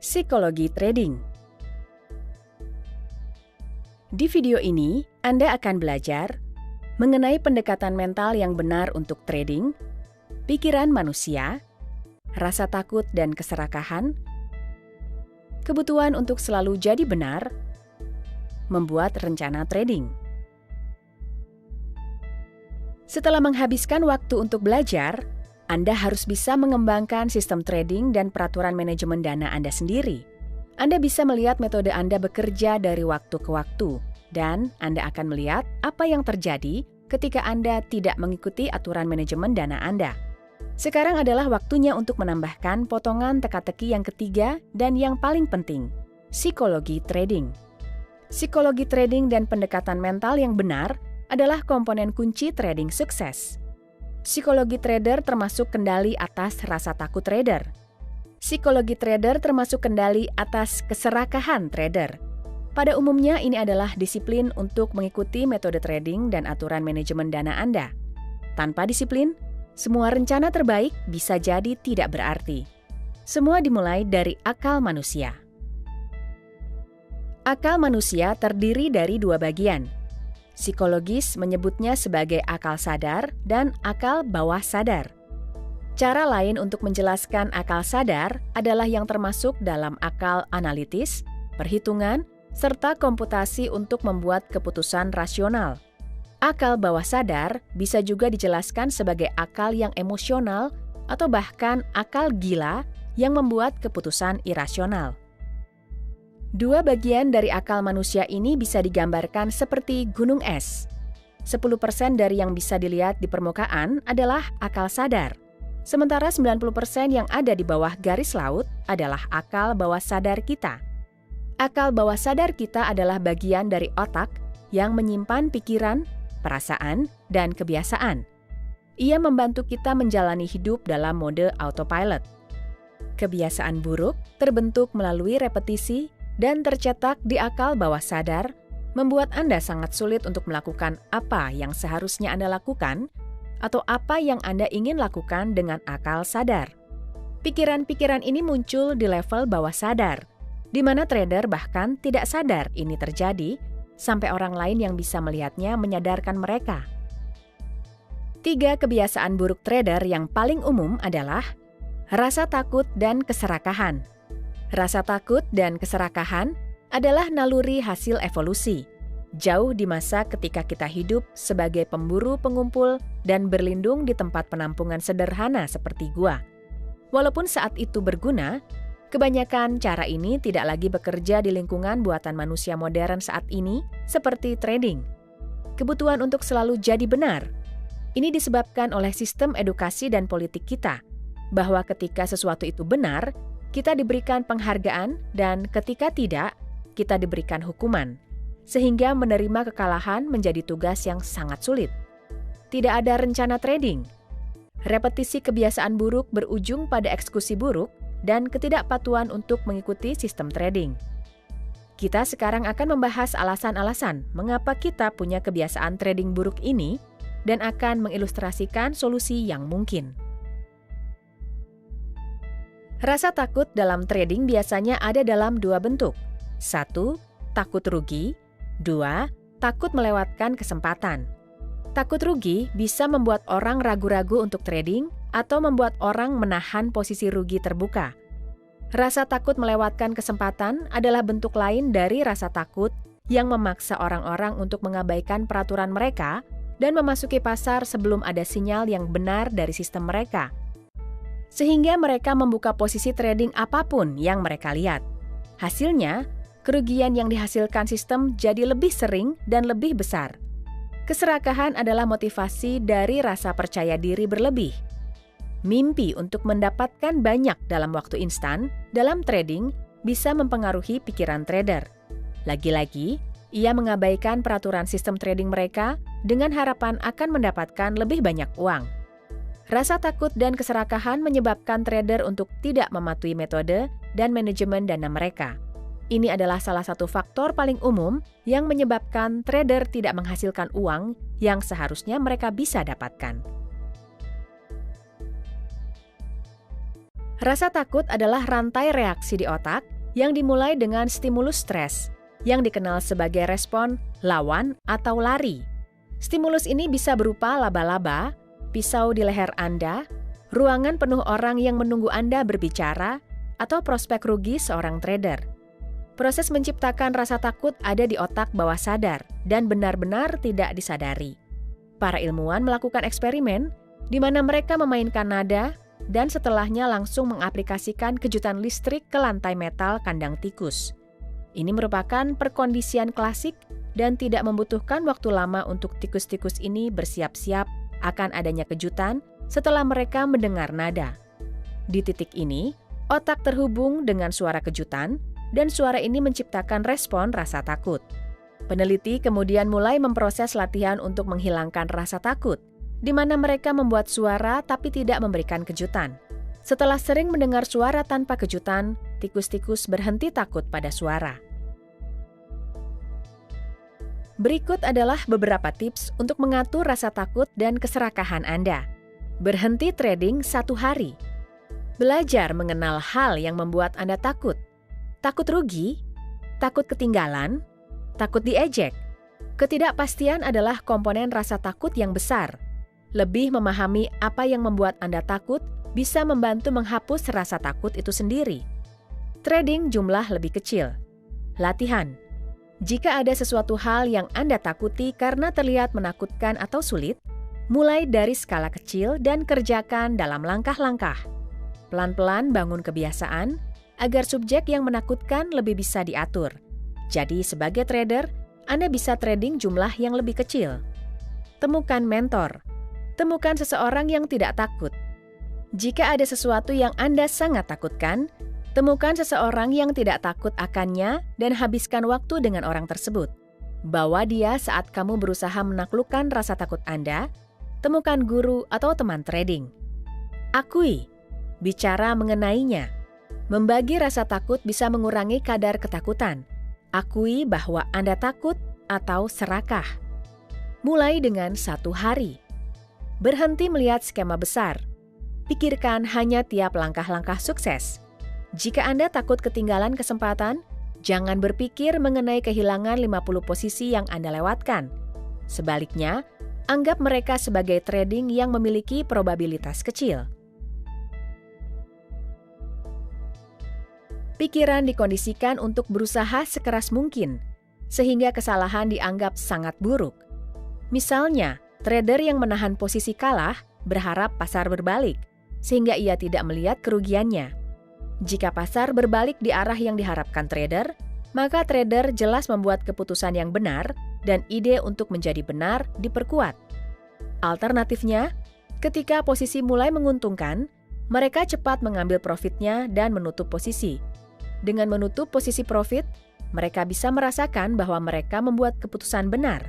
Psikologi trading. Di video ini, Anda akan belajar mengenai pendekatan mental yang benar untuk trading, pikiran manusia, rasa takut dan keserakahan, kebutuhan untuk selalu jadi benar, membuat rencana trading. Setelah menghabiskan waktu untuk belajar, Anda harus bisa mengembangkan sistem trading dan peraturan manajemen dana Anda sendiri. Anda bisa melihat metode Anda bekerja dari waktu ke waktu, dan Anda akan melihat apa yang terjadi ketika Anda tidak mengikuti aturan manajemen dana Anda. Sekarang adalah waktunya untuk menambahkan potongan teka-teki yang ketiga dan yang paling penting, psikologi trading. Psikologi trading dan pendekatan mental yang benar adalah komponen kunci trading sukses. Psikologi trader termasuk kendali atas rasa takut trader. Psikologi trader termasuk kendali atas keserakahan trader. Pada umumnya ini adalah disiplin untuk mengikuti metode trading dan aturan manajemen dana Anda. Tanpa disiplin, semua rencana terbaik bisa jadi tidak berarti. Semua dimulai dari akal manusia. Akal manusia terdiri dari dua bagian. Psikologis menyebutnya sebagai akal sadar dan akal bawah sadar. Cara lain untuk menjelaskan akal sadar adalah yang termasuk dalam akal analitis, perhitungan, serta komputasi untuk membuat keputusan rasional. Akal bawah sadar bisa juga dijelaskan sebagai akal yang emosional atau bahkan akal gila yang membuat keputusan irasional. Dua bagian dari akal manusia ini bisa digambarkan seperti gunung es. 10% dari yang bisa dilihat di permukaan adalah akal sadar. Sementara 90% yang ada di bawah garis laut adalah akal bawah sadar kita. Akal bawah sadar kita adalah bagian dari otak yang menyimpan pikiran, perasaan, dan kebiasaan. Ia membantu kita menjalani hidup dalam mode autopilot. Kebiasaan buruk terbentuk melalui repetisi dan tercetak di akal bawah sadar, membuat Anda sangat sulit untuk melakukan apa yang seharusnya Anda lakukan atau apa yang Anda ingin lakukan dengan akal sadar. Pikiran-pikiran ini muncul di level bawah sadar, di mana trader bahkan tidak sadar ini terjadi, sampai orang lain yang bisa melihatnya menyadarkan mereka. 3 kebiasaan buruk trader yang paling umum adalah rasa takut dan keserakahan. Rasa takut dan keserakahan adalah naluri hasil evolusi, jauh di masa ketika kita hidup sebagai pemburu pengumpul dan berlindung di tempat penampungan sederhana seperti gua. Walaupun saat itu berguna, kebanyakan cara ini tidak lagi bekerja di lingkungan buatan manusia modern saat ini seperti trading. Kebutuhan untuk selalu jadi benar. Ini disebabkan oleh sistem edukasi dan politik kita, bahwa ketika sesuatu itu benar, kita diberikan penghargaan dan ketika tidak, kita diberikan hukuman. Sehingga menerima kekalahan menjadi tugas yang sangat sulit. Tidak ada rencana trading. Repetisi kebiasaan buruk berujung pada eksekusi buruk dan ketidakpatuhan untuk mengikuti sistem trading. Kita sekarang akan membahas alasan-alasan mengapa kita punya kebiasaan trading buruk ini dan akan mengilustrasikan solusi yang mungkin. Rasa takut dalam trading biasanya ada dalam 2 bentuk. 1. Takut rugi. 2. Takut melewatkan kesempatan. Takut rugi bisa membuat orang ragu-ragu untuk trading atau membuat orang menahan posisi rugi terbuka. Rasa takut melewatkan kesempatan adalah bentuk lain dari rasa takut yang memaksa orang-orang untuk mengabaikan peraturan mereka dan memasuki pasar sebelum ada sinyal yang benar dari sistem mereka. Sehingga mereka membuka posisi trading apapun yang mereka lihat. Hasilnya, kerugian yang dihasilkan sistem jadi lebih sering dan lebih besar. Keserakahan adalah motivasi dari rasa percaya diri berlebih. Mimpi untuk mendapatkan banyak dalam waktu instan dalam trading bisa mempengaruhi pikiran trader. Lagi-lagi, ia mengabaikan peraturan sistem trading mereka dengan harapan akan mendapatkan lebih banyak uang. Rasa takut dan keserakahan menyebabkan trader untuk tidak mematuhi metode dan manajemen dana mereka. Ini adalah salah satu faktor paling umum yang menyebabkan trader tidak menghasilkan uang yang seharusnya mereka bisa dapatkan. Rasa takut adalah rantai reaksi di otak yang dimulai dengan stimulus stres, yang dikenal sebagai respon lawan atau lari. Stimulus ini bisa berupa laba-laba, pisau di leher Anda, ruangan penuh orang yang menunggu Anda berbicara, atau prospek rugi seorang trader. Proses menciptakan rasa takut ada di otak bawah sadar dan benar-benar tidak disadari. Para ilmuwan melakukan eksperimen di mana mereka memainkan nada dan setelahnya langsung mengaplikasikan kejutan listrik ke lantai metal kandang tikus. Ini merupakan perkondisian klasik dan tidak membutuhkan waktu lama untuk tikus-tikus ini bersiap-siap akan adanya kejutan setelah mereka mendengar nada. Di titik ini, otak terhubung dengan suara kejutan dan suara ini menciptakan respon rasa takut. Peneliti kemudian mulai memproses latihan untuk menghilangkan rasa takut, di mana mereka membuat suara tapi tidak memberikan kejutan. Setelah sering mendengar suara tanpa kejutan, tikus-tikus berhenti takut pada suara. Berikut adalah beberapa tips untuk mengatur rasa takut dan keserakahan Anda. Berhenti trading 1 hari. Belajar mengenal hal yang membuat Anda takut. Takut rugi, takut ketinggalan, takut diejek. Ketidakpastian adalah komponen rasa takut yang besar. Lebih memahami apa yang membuat Anda takut bisa membantu menghapus rasa takut itu sendiri. Trading jumlah lebih kecil. Latihan. Jika ada sesuatu hal yang Anda takuti karena terlihat menakutkan atau sulit, mulai dari skala kecil dan kerjakan dalam langkah-langkah. Pelan-pelan bangun kebiasaan agar subjek yang menakutkan lebih bisa diatur. Jadi sebagai trader, Anda bisa trading jumlah yang lebih kecil. Temukan mentor. Temukan seseorang yang tidak takut. Jika ada sesuatu yang Anda sangat takutkan, temukan seseorang yang tidak takut akannya dan habiskan waktu dengan orang tersebut. Bawa dia saat kamu berusaha menaklukkan rasa takut Anda. Temukan guru atau teman trading. Akui. Bicara mengenainya. Membagi rasa takut bisa mengurangi kadar ketakutan. Akui bahwa Anda takut atau serakah. Mulai dengan 1 hari. Berhenti melihat skema besar. Pikirkan hanya tiap langkah-langkah sukses. Jika Anda takut ketinggalan kesempatan, jangan berpikir mengenai kehilangan 50 posisi yang Anda lewatkan. Sebaliknya, anggap mereka sebagai trading yang memiliki probabilitas kecil. Pikiran dikondisikan untuk berusaha sekeras mungkin, sehingga kesalahan dianggap sangat buruk. Misalnya, trader yang menahan posisi kalah berharap pasar berbalik, sehingga ia tidak melihat kerugiannya. Jika pasar berbalik di arah yang diharapkan trader, maka trader jelas membuat keputusan yang benar dan ide untuk menjadi benar diperkuat. Alternatifnya, ketika posisi mulai menguntungkan, mereka cepat mengambil profitnya dan menutup posisi. Dengan menutup posisi profit, mereka bisa merasakan bahwa mereka membuat keputusan benar.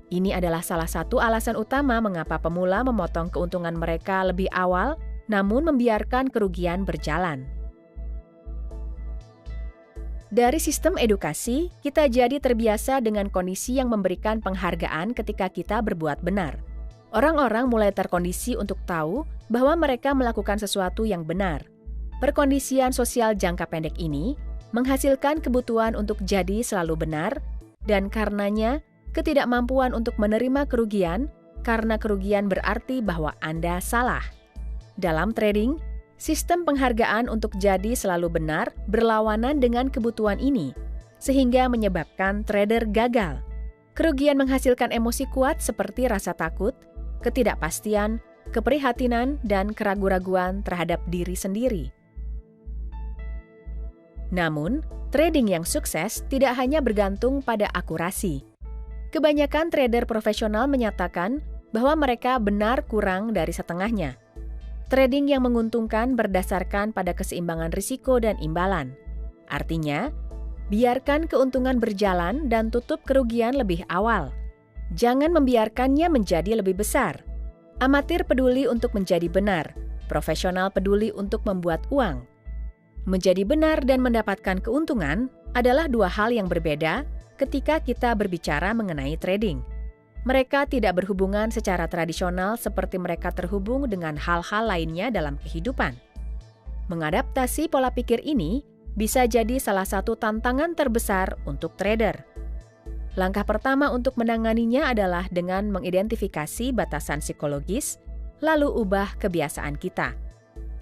Ini adalah salah satu alasan utama mengapa pemula memotong keuntungan mereka lebih awal, namun membiarkan kerugian berjalan. Dari sistem edukasi, kita jadi terbiasa dengan kondisi yang memberikan penghargaan ketika kita berbuat benar. Orang-orang mulai terkondisi untuk tahu bahwa mereka melakukan sesuatu yang benar. Perkondisian sosial jangka pendek ini menghasilkan kebutuhan untuk jadi selalu benar, dan karenanya, ketidakmampuan untuk menerima kerugian karena kerugian berarti bahwa Anda salah. Dalam trading, sistem penghargaan untuk jadi selalu benar berlawanan dengan kebutuhan ini, sehingga menyebabkan trader gagal. Kerugian menghasilkan emosi kuat seperti rasa takut, ketidakpastian, keprihatinan, dan keraguan-raguan terhadap diri sendiri. Namun, trading yang sukses tidak hanya bergantung pada akurasi. Kebanyakan trader profesional menyatakan bahwa mereka benar kurang dari setengahnya. Trading yang menguntungkan berdasarkan pada keseimbangan risiko dan imbalan. Artinya, biarkan keuntungan berjalan dan tutup kerugian lebih awal. Jangan membiarkannya menjadi lebih besar. Amatir peduli untuk menjadi benar, profesional peduli untuk membuat uang. Menjadi benar dan mendapatkan keuntungan adalah dua hal yang berbeda ketika kita berbicara mengenai trading. Mereka tidak berhubungan secara tradisional seperti mereka terhubung dengan hal-hal lainnya dalam kehidupan. Mengadaptasi pola pikir ini bisa jadi salah satu tantangan terbesar untuk trader. Langkah pertama untuk menanganinya adalah dengan mengidentifikasi batasan psikologis, lalu ubah kebiasaan kita.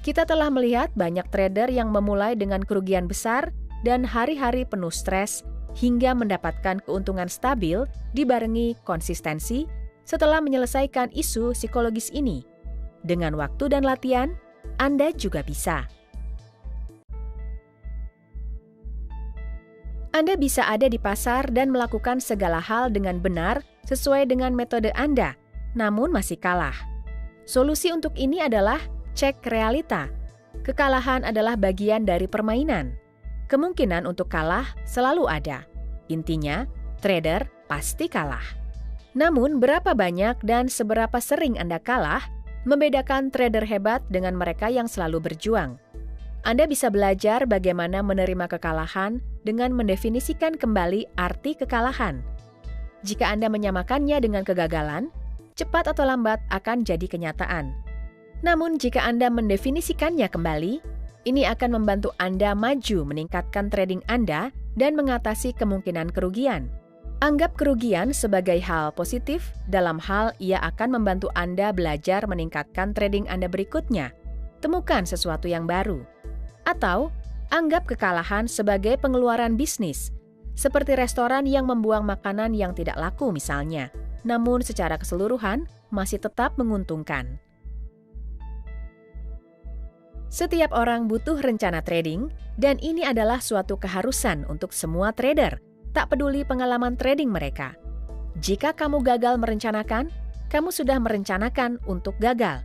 Kita telah melihat banyak trader yang memulai dengan kerugian besar dan hari-hari penuh stres hingga mendapatkan keuntungan stabil dibarengi konsistensi setelah menyelesaikan isu psikologis ini. Dengan waktu dan latihan, Anda juga bisa. Anda bisa ada di pasar dan melakukan segala hal dengan benar sesuai dengan metode Anda, namun masih kalah. Solusi untuk ini adalah cek realita. Kekalahan adalah bagian dari permainan. Kemungkinan untuk kalah selalu ada. Intinya, trader pasti kalah. Namun, berapa banyak dan seberapa sering Anda kalah membedakan trader hebat dengan mereka yang selalu berjuang. Anda bisa belajar bagaimana menerima kekalahan dengan mendefinisikan kembali arti kekalahan. Jika Anda menyamakannya dengan kegagalan, cepat atau lambat akan jadi kenyataan. Namun jika Anda mendefinisikannya kembali, ini akan membantu Anda maju meningkatkan trading Anda dan mengatasi kemungkinan kerugian. Anggap kerugian sebagai hal positif dalam hal ia akan membantu Anda belajar meningkatkan trading Anda berikutnya. Temukan sesuatu yang baru. Atau, anggap kekalahan sebagai pengeluaran bisnis, seperti restoran yang membuang makanan yang tidak laku misalnya, namun secara keseluruhan masih tetap menguntungkan. Setiap orang butuh rencana trading, dan ini adalah suatu keharusan untuk semua trader, tak peduli pengalaman trading mereka. Jika kamu gagal merencanakan, kamu sudah merencanakan untuk gagal.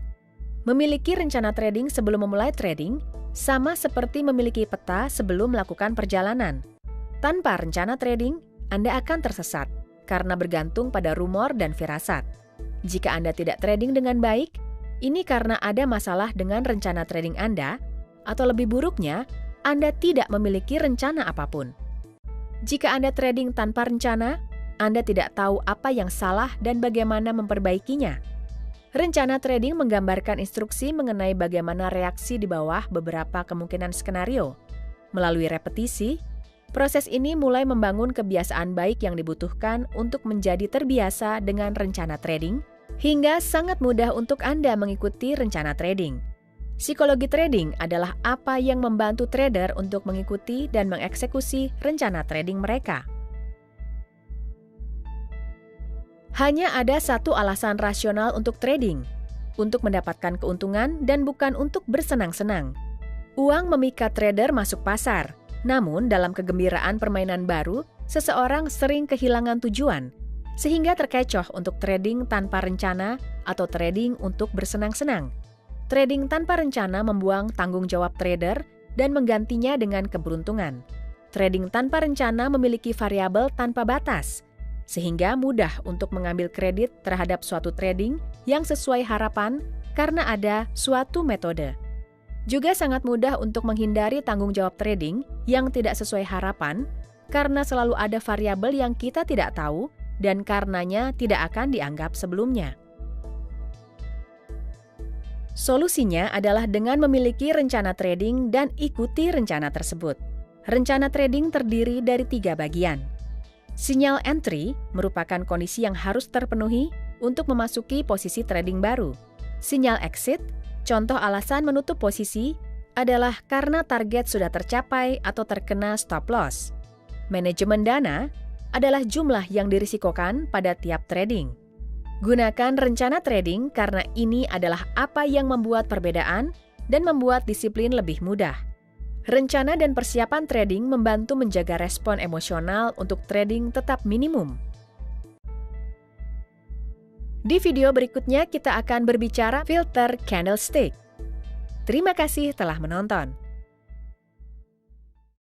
Memiliki rencana trading sebelum memulai trading, sama seperti memiliki peta sebelum melakukan perjalanan. Tanpa rencana trading, Anda akan tersesat karena bergantung pada rumor dan firasat. Jika Anda tidak trading dengan baik, ini karena ada masalah dengan rencana trading Anda, atau lebih buruknya, Anda tidak memiliki rencana apapun. Jika Anda trading tanpa rencana, Anda tidak tahu apa yang salah dan bagaimana memperbaikinya. Rencana trading menggambarkan instruksi mengenai bagaimana reaksi di bawah beberapa kemungkinan skenario. Melalui repetisi, proses ini mulai membangun kebiasaan baik yang dibutuhkan untuk menjadi terbiasa dengan rencana trading, hingga sangat mudah untuk Anda mengikuti rencana trading. Psikologi trading adalah apa yang membantu trader untuk mengikuti dan mengeksekusi rencana trading mereka. Hanya ada satu alasan rasional untuk trading, untuk mendapatkan keuntungan dan bukan untuk bersenang-senang. Uang memikat trader masuk pasar, namun dalam kegembiraan permainan baru, seseorang sering kehilangan tujuan, sehingga terkecoh untuk trading tanpa rencana atau trading untuk bersenang-senang. Trading tanpa rencana membuang tanggung jawab trader dan menggantinya dengan keberuntungan. Trading tanpa rencana memiliki variabel tanpa batas, sehingga mudah untuk mengambil kredit terhadap suatu trading yang sesuai harapan karena ada suatu metode. Juga sangat mudah untuk menghindari tanggung jawab trading yang tidak sesuai harapan karena selalu ada variabel yang kita tidak tahu dan karenanya tidak akan dianggap sebelumnya. Solusinya adalah dengan memiliki rencana trading dan ikuti rencana tersebut. Rencana trading terdiri dari 3 bagian. Sinyal entry merupakan kondisi yang harus terpenuhi untuk memasuki posisi trading baru. Sinyal exit, contoh alasan menutup posisi, adalah karena target sudah tercapai atau terkena stop loss. Manajemen dana adalah jumlah yang dirisikokan pada tiap trading. Gunakan rencana trading karena ini adalah apa yang membuat perbedaan dan membuat disiplin lebih mudah. Rencana dan persiapan trading membantu menjaga respon emosional untuk trading tetap minimum. Di video berikutnya kita akan berbicara filter candlestick. Terima kasih telah menonton.